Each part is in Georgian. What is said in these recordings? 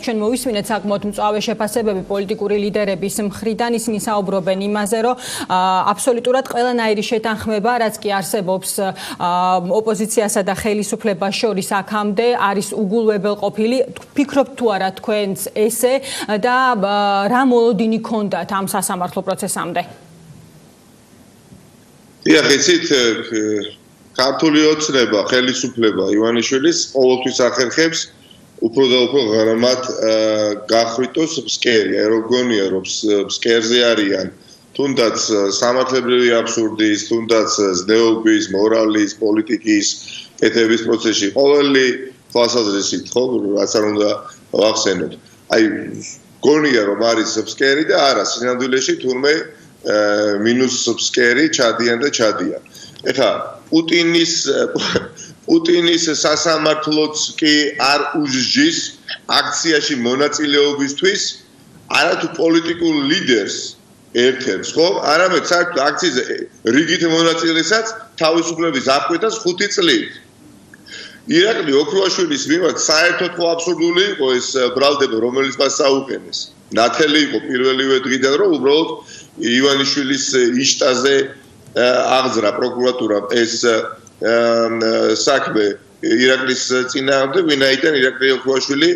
ჩვენ მოვისმინეთ საკმაოდ მწვავე შეფასებები პოლიტიკური ლიდერების მხრიდან, ისინი საუბრობენ იმაზე, რომ აბსოლუტურად ყველანაირი შეთანხმება, რაც კი არსებობს ოპოზიციასა და ხელისუფლებას შორის აქამდე არის უგულვებელყოფილი. ფიქრობთ თუ არა თქვენც ესე და რა მოლოდინი ქონდათ ამ სასამართლო პროცესამდე? დიახ, იცით, ქართული ოცნება, ხელისუფლება ივანიშვილის ყოველთვის ახერხებს უფრო და უფრო ღრმად გახვიტოს ფსკერი. რომ გონია, რომ ფსკერზე არიან თუნდაც სამართლებრივი აბსურდის, თუნდაც ზნეობის, მორალის, პოლიტიკის კეთების პროცესში ყოველი თვალსაზრისით, ხო, რაც არ უნდა ვახსენოთ. აი, გონია, რომ არის ფსკერი და არა, სინამდვილეში თურმე მინუს ფსკერი ჩადიან და ჩადიან. ეხლა პუტინის სასამართლოც კი არ უსჯის აქციაში მონაწილეობისთვის არათუ პოლიტიკურ ლიდერს ერთ-ერთს, ხო? არამედ საერთოდ აქცияზე რიგით მონაწილესაც თავისუფლების აღკვეთას 5 წლით. ირაკლი ოქრუაშვილის მიმართ საერთოდ ხო აბსურდული იყო ეს ბრალდება, რომელიც მას საუყენეს. ნათელი იყო პირველივე დღიდან, რომ უბრალოდ ივანიშვილის იშტაზე აღძრა პროკურატურამ ეს საქმე ირაკლის წინააღმდეგ, ვინაიდან ირაკლი ოქრუაშვილი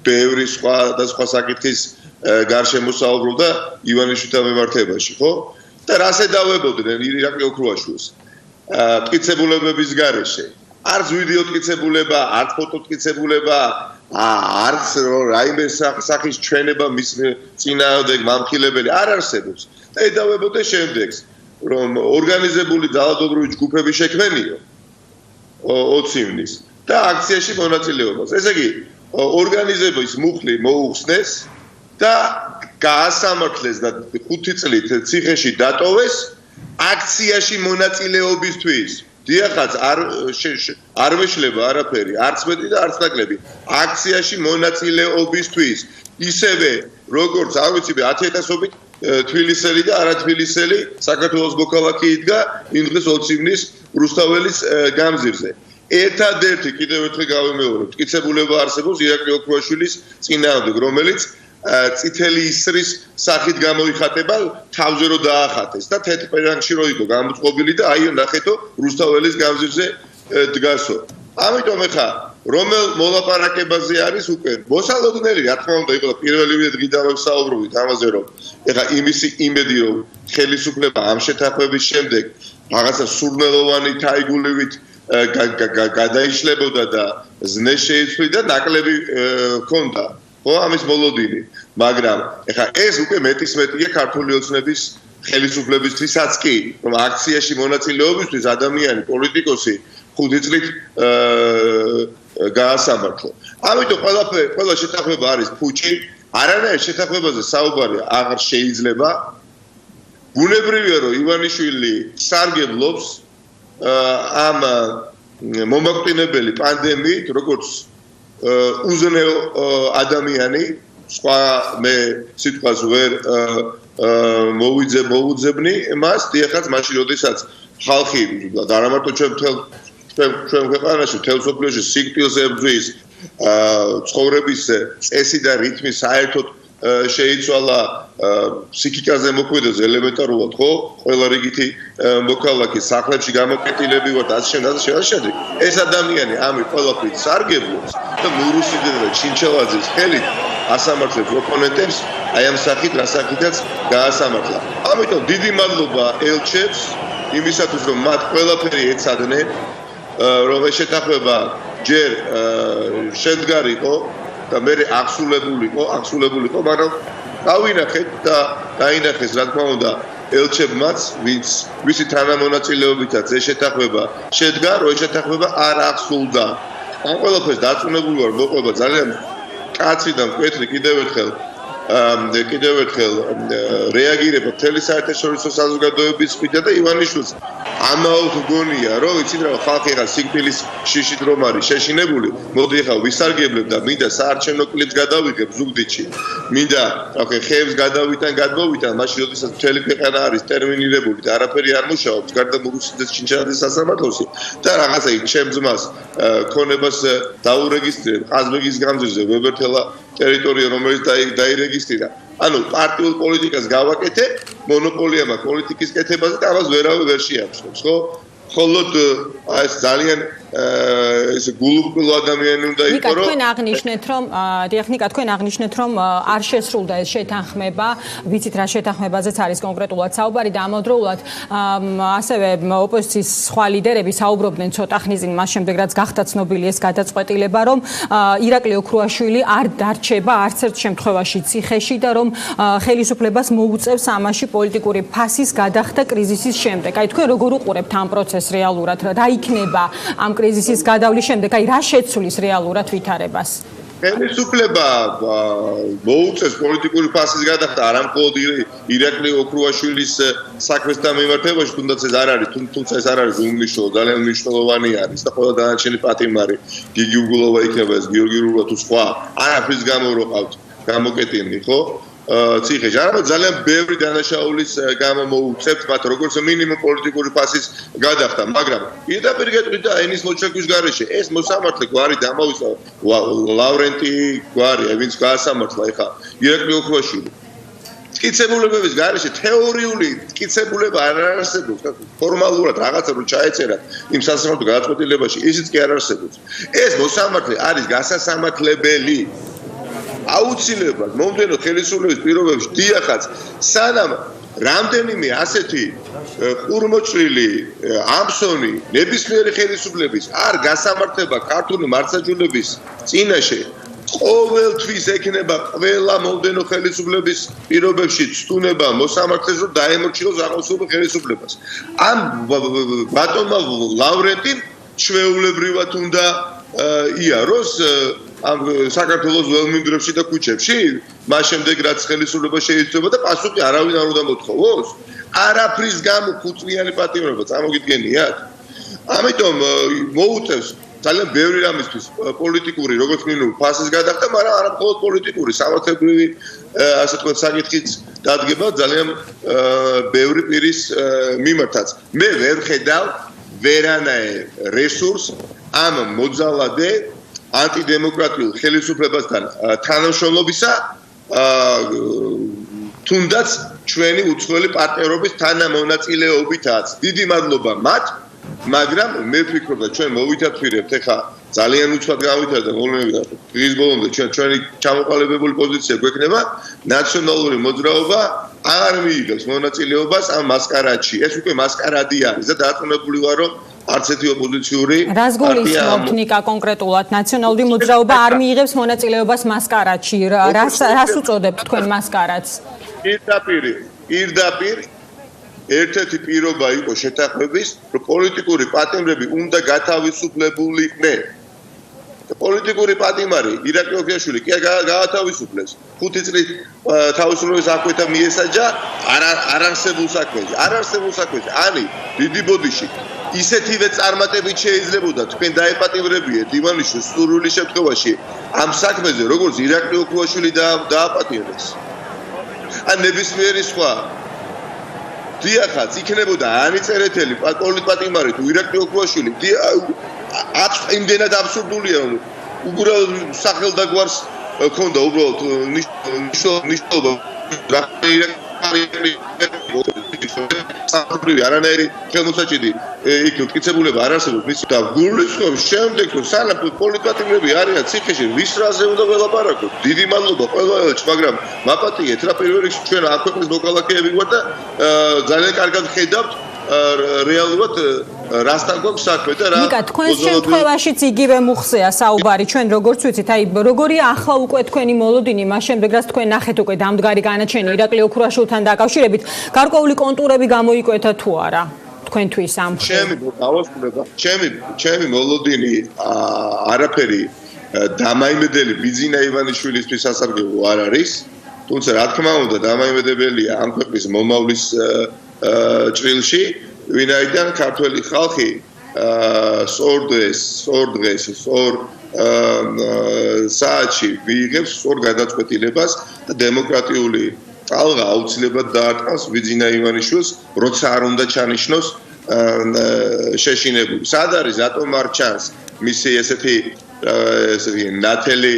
ბევრი სხვა საკითხის გარშემო საუბრობდა ივანიშვილთან მიმართებაში, ხო? და რას ედავებოდნენ ირაკლი ოქრუაშვილს? მტკიცებულებების გარეშე. არც ვიდეო მტკიცებულება, არც ფოტო მტკიცებულება, არც რაიმე სახის ჩვენება მის წინააღმდეგ მამხილებელი არ არსებობს. და ედავებოდნენ შემდეგს, რომ ორგანიზებული ძალადობრივი ჯგუფები შექმნიო 20 ივნისს და აქციაში მონაწილეობას. ესე იგი, ორგანიზების მუხლი მოუხსნეს და გაასამართლეს და 5 წლით ციხეში დატოვეს აქციაში მონაწილეობისთვის. დიახაც არ მეშლება არაფერი, არც მეტი და არც ნაკლები. აქციაში მონაწილეობისთვის. ისევე, როგორც არ ვიცი, 10,000-ობით თბილისელი და არათბილისელი საქართველოს მოქალაქე იდგა იმ დღეს 20 ივნისს რუსთაველის გამზირზე. ერთადერთი კიდევ ერთხელ გავიმეორებ, მტკიცებულება არსებობს ირაკლი ოქრუაშვილის წინააღმდეგ, რომელიც წითელი ისრის სახით გამოიხატება, თავზე რო დაახატეს და თეთრ პერანგში რო იყო გამოწყობილი და აი ნახეთო რუსთაველის გამზირზე დგასო. ამიტომ ეხა რომელ მოლაპარაკებაზე არის უკვე მოსალოდნელი, რა თქმა უნდა, იყო პირველივე დღიდან ვსაუბრობთ ამაზე, რომ ეხა იმისი იმედი, რომ ხელისუფლება ამ შეთანხმების შემდეგ რაღაცა სურნელოვანი თაიგულივით გადაიშლებოდა და ზნე შეიცვლიდა, ნაკლები ჰქონდა, ხო, ამის მოლოდინი. მაგრამ ეხა ეს უკვე მეტისმეტია ქართული ოცნების ხელისუფლებისთვისაც კი, რომ აქციაში მონაწილეობისთვის ადამიანი, პოლიტიკოსი 5 წლით გაასამართლო. ამიტომ ყველა შეთანხმება არის ფუჭი, არანაირ შეთანხმებაზე საუბარი აღარ შეიძლება. ბუნებრივია, რომ ივანიშვილი სარგებლობს ამ მომაკვდინებელი პანდემიით, როგორც უზნეო ადამიანი, სხვა მე სიტყვას ვერ მოვუძებნი მას, დიახაც მაშინ როდესაც ხალხი და არა მარტო ჩვენ ქვეყანაში, მთელ მსოფლიოში სიკვდილს ებრძვის ცხოვრების წესი და რითმი საერთოდ შეიცვალა ფსიქიკაზე მოქმედებს ელემენტარულად, ხო? ყველა რიგითი მოქალაქე სახლებში გამოკეტილები ვართ, ასე შემდეგ. ეს ადამიანი ამით ყველაფრით სარგებლობს და მურუსიძე და ჩინჩელაძის ხელით ასამართლებს ოპონენტებს, აი ამ სახით, რა სახითაც გაასამართლა. ამიტომ დიდი მადლობა ელჩებს იმისათვის, რომ მათ ყველაფერი ეცადნენ, რომ ეს შეთანხმება ჯერ შემდგარიყო და მე აღსრულებულიყო, მაგრამ დავინახეთ და დაინახეს, რა თქმა უნდა, ელჩებმაც, ვისი თანამონაწილეობითაც ეს შეთანხმება შედგა, რომ ეს შეთანხმება არ აღსრულდა. ამ ყველაფერს დარწმუნებული ვარ, მოყვება ძალიან კაცი და მკვეთრი კიდევ ერთხელ რეაგირება მთელი საერთაშორისო საზოგადოების მხრიდან და ივანიშვილს ამაოდ გონია რომ იცით რა ხალხი ხა სიკვდილის შიშით რომ არის შეშინებული მოდი ხა ვისარგებლებ და მინდა საარჩევნო კლიპს გადავიღებ ზუგდიდში მინდა ახლა ხეებს გადავიტან გადმოვიტან მაშინ როდესაც მთელი ქვეყანა არის ტერმინირებული და არაფერი არ მუშაობს გარდა მოგუცდეს ჩინჩაძის სასამართლოში და რაღაცა ჩემ ძმას ქონებას დაურეგისტრირებ ყაზბეგის გამზირზე ვებერთელა ტერიტორია რომელიც დაირეგისტრირა ანუ პარტიულ პოლიტიკას გავაკეთებ მონოპოლია მაქვს პოლიტიკის კეთებაზე და ამას ვერავე ვერ შეამჩნევს ხო ხოლოდ ეს ძალიან ეს გულუბრყვილო ადამიანი უნდა იყო რომ თქვენ აღნიშნეთ რომ დიახნიკა თქვენ აღნიშნეთ რომ არ შესრულდა ეს შეთანხმება ვიცით რა შეთანხმებაზეც არის კონკრეტულად საუბარი და ამავდროულად ასევე ოპოზიციის სხვა ლიდერები საუბრობდნენ ცოტა ხნის წინ მას შემდეგ რაც გახდა ცნობილი ეს გადაწყვეტილება რომ ირაკლი ოქრუაშვილი არ დარჩება არც ერთ შემთხვევაში ციხეში და რომ ხელისუფლებას მოუწევს ამაში პოლიტიკური ფასის გადახდა კრიზისის შემდეგ აი თქვენ როგორ უყურებთ ამ პროცესს რეალურად რა იქნება ამ კრიზისის გადავლის შემდეგ, აი რა შეცვლის რეალურად ვითარებას? ხელისუფლება მოუწევს პოლიტიკური ფასის გადახდა არა მხოლოდ ირაკლი ოქრუაშვილის საქმესთან მიმართებაში, თუნდაც ეს არ არის, თუმცა ეს არ არის უმნიშვნელო, ძალიან მნიშვნელოვანი არის და ყველა დანარჩენი პატიმარი, გიგი უგულოვა იქნება ეს გიორგი რულა თუ სხვა, არაფრის გამო რო ყავთ გამოკეტილი, ხო? ციხეში არამედ ძალიან ბევრი დანაშაულის გამო მოუწევთ მათ როგორც მინიმუმ პოლიტიკური ფასის გადახდა, მაგრამ პირდაპირ გეტყვით და ენის მოჩეკვის გარეშე ეს მოსამართლე გვარი დამოვისა ლავრენტი გვარი, ვინც გაასამართლა ეხა ირაკლი ოქრუაშვილი. მტკიცებულებების გარეშე თეორიული მტკიცებულება არ არსებობს, ფორმალურად რაღაცა რო ჩაეწერათ იმ სასამართლო გადაწყვეტილებაში, ისიც კი არ არსებობს. ეს მოსამართლე არის გასასამართლებელი. აუცილებლად მომდენო ხელისუფლების პირობებში დიახაც სანამ რამდენიმე ასეთი ყურმოჭრილი ამსონი ნებისმიერი ხელისუფლების არ გასამართლება ქართული მართლმსაჯულების წინაშე ყოველთვის ექნება ყველა მომდენო ხელისუფლების პირობებში ცდუნება მოსამართლეს რომ დაემორჩილოს აღმოსავლურ ხელისუფლებას ამ ბატონმა ლავრენტიმ ჩვეულებრივად უნდა იაროს ამ საქართველოს ველმინდვრებში და ქუჩებში მას შემდეგ რაც ხელისუფლება შეიცვალა და პასუხი არავინ არ უნდა მოთხოვოს არაფრის გამო ხუთწლიანი პატიმრობა წარმოგიდგენიათ ამიტომ მოუწევს ძალიან ბევრი რამისთვის პოლიტიკური როგორც მინიმუმ ფასის გადახდა მაგრამ არა მხოლოდ პოლიტიკური სამართლებრივი ასე თქვა საკითხიც დადგება ძალიან ბევრი პირის მიმართაც მე ვერ ხედავ ვერანაირ რესურსს ამ მოძალადე ანტიდემოკრატიულ ხელისუფლებასთან თანამშრომლობისა თუნდაც ჩვენი უცხოელი პარტნიორობის თანამონაწილეობითაც დიდი მადლობა მათ მაგრამ მე ვფიქრობ და ჩვენ მოვითათვირებთ ეხა ძალიან უცბად გავითარდა მოვლენები და დღის ბოლომდე ჩვენი ჩამოყალიბებული პოზიცია გვექნება ნაციონალური მოძრაობა არ მიიღებს მონაწილეობას ამ მასკარადში ეს უკვე მასკარადი არის და დარწმუნებული ვარ რომ არც ერთი ოპოზიციური რას გულისხმობთ ნიკა კონკრეტულად ნაციონალური მოძრაობა არ მიიღებს მონაწილეობას მასკარადში რას უწოდებთ თქვენ მასკარადს პირდაპირ ერთ-ერთი პირობა იყო შეთანხმების რომ პოლიტიკური პატიმრები უნდა გათავისუფლებულიყვნენ პოლიტიკური პატიმარი ირაკლი ოქრუაშვილი კი გაათავისუფლეს 5 წლის თავისუფლების აკვეთა მიესაჯა არარსებულ საქმეზე ანი დიდი ბოდიში ისეთივე წარმატებით შეიძლებოდა თქვენ დაეპატიმრებიეთ ივანიშვილს სურვილი შემთხვევაში ამ საქმეზე როგორც ირაკლი ოქრუაშვილი დააპატიმრეს ან ნებისმიერი სხვა დიახაც იქნებოდა ანი წერეთელი პოლიტპატიმარი თუ ირაკლი ოქრუაშვილი იმდენად აბსურდულია რომ უბრალოდ სახელდაგვარს ქონდა უბრალოდ ნიშნობა არანაირი ხელმოსაჭიდი იქ მტკიცებულება არ არსებობს მის და გულისხმობს შემდეგ რომ სანამ პოლიტპატიმრები არიან ციხეში ვის რაზე უნდა ველაპარაკოთ დიდი მადლობა ყველას მაგრამ მაპატიეთ რა პირველ რიგში ჩვენ აქ ქვეყნის მოქალაქეები ვართ და ძალიან კარგად ხედავთ რეალურად რასთან გვაქვს საქმე და რა ნიკა თქვენს შემთხვევაშიც იგივე მუხსეა საუბარი ჩვენ როგორც ვიცით აი როგორია ახლა უკვე თქვენი მოლოდინი მას შემდეგ რაც თქვენ ნახეთ უკვე დამდგარი განაჩენი ირაკლი ოქრუაშვილთან დაკავშირებით გარკვეული კონტურები გამოიკვეთა თუ არა თქვენთვის ამ ჩემი მოლოდინი არაფერი დამაიმედელი ბიძინა ივანიშვილისთვის სასარგებლო არ არის თუმცა რა თქმა უნდა დამაიმედებელია ამ ქვეყნის მომავლის ჭრილში ვინაიდან ქართველი ხალხი სწორ დღეს საათში მიიღებს სწორ გადაწყვეტილებას და დემოკრატიული ტალღა აუცილებლად დაარტყამს ვიძინა ივანიშვილს, როცა არ უნდა ჩანიშნოს შეშინებული. სად არის, რატომ არ ჩანს მისი ესეთი ნათელი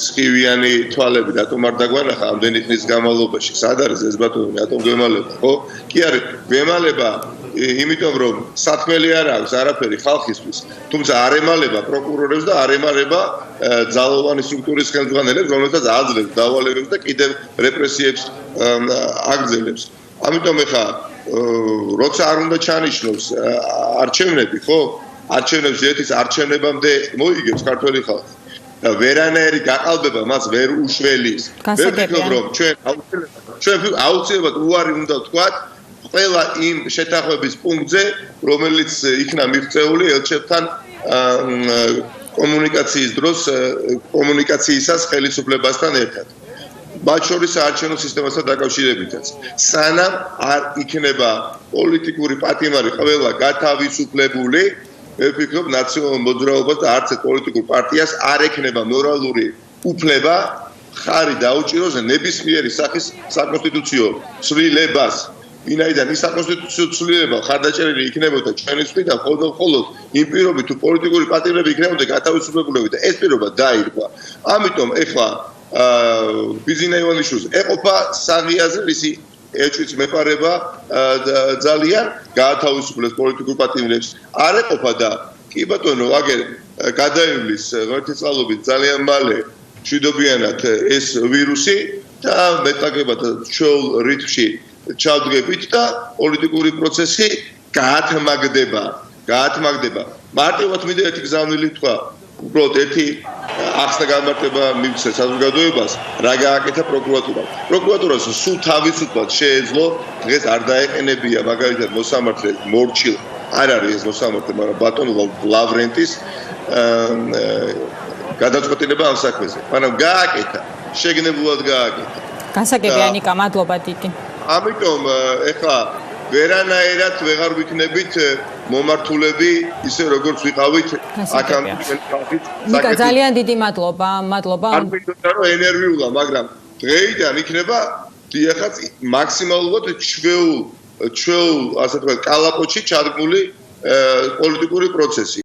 სხივიანი თვალები, რატომ არ დაგვანახა ამდენი ხნის განმავლობაში? სად არის ეს ბატონო, რატომ გვემალება, ხო? კი არის, გვემალება იმიტომ რომ საქმელი არ აქვს არაფერი ხალხისთვის, თუმცა არ ემალება პროკურორებს და არ ემალება ძალოვანი სტრუქტურის ხელმძღვანელებს, რომელთაც აძლევს დავალებებს და კიდევ რეპრესიებს აგრძელებს. ამიტომ ეხა როცა არ უნდა ჩანიშნოს არჩევნები, ხო? არჩევნებს ერთის არჩევნებამდე მოიგებს ქართველი ხალხი. ვერანაირი გაყალბება მას ვერ უშველის. ვერ ვფიქრობ რომ ჩვენ აუცილებლად უარი უნდა ვთქვათ ყველა იმ შეთანხმების პუნქტზე, რომელიც იქნა მიღწეული ელჩებთან კომუნიკაციის დროს, კომუნიკაციისას ხელისუფლებასთან ერთად. მათ შორის საარჩევნო სისტემასთან დაკავშირებითაც. სანამ არ იქნება პოლიტიკური პატიმარი ყველა გათავისუფლებული, მე ვფიქრობ ნაციონალურ მოძრაობას და არც ერთ პოლიტიკურ პარტიას არ ექნება მორალური უფლება ხარი დაუჭიროს ნებისმიერი სახის საკონსტიტუციო ცვლილებას. ვინაიდან ის საკონსტიტუციო ცვლილება ხარდაჭერილი იქნებოდა ჩვენისთვიდან მხოლოდ იმ პირობით თუ პოლიტიკური პატიმრები იქნებოდა გათავისუფლებულები და ეს პირობა დაირღვა. ამიტომ ეხლა ვიძინა ივანიშვილს ეყოფა საღიაზე მისი ეჭვიც მეპარება ძალიან გაათავისუფლებს პოლიტიკურ პატიმრებს. არ ეყოფა და კი ბატონო, აგერ გადაივლის ღმერთისწყალობით ძალიან მალე მშვიდობიანად ეს ვირუსი და მეტნაკლებად ჩვეულ რითმში ჩავდგებით და პოლიტიკური პროცესი გაათმაგდება. მარტივად მინდა ერთი გზავნილი თქვა. უბრალოდ ერთი ახსნა გამარტება მივცე საზოგადოებას, რა გააკეთა პროკურატურამ. პროკურატურას სულ თავისუფლად შეეძლო, დღეს არ დაეყენებია მაგალითად მოსამართლე მორჩილ, არ არის ეს მოსამართლე, მაგრამ ბატონ ლავრენტის გადაწყვეტილება ამ საქმეზე. მაგრამ გააკეთა, შეგნებულად გააკეთა. განსაკუთრებით მადლობა დიდი. ამიტომ ეხლა ვერანაირად ვეღარ ვიქნებით მომართულები ისე როგორც ვიყავით აქამდე ხალხით. ნიკა ძალიან დიდი მადლობა. არ მინდოდა რომ ენერგიულა, მაგრამ დღეიდან იქნება დიახაც მაქსიმალურად ჩვეულ ასე თქვა კალაპოტში ჩადგმული პოლიტიკური პროცესი.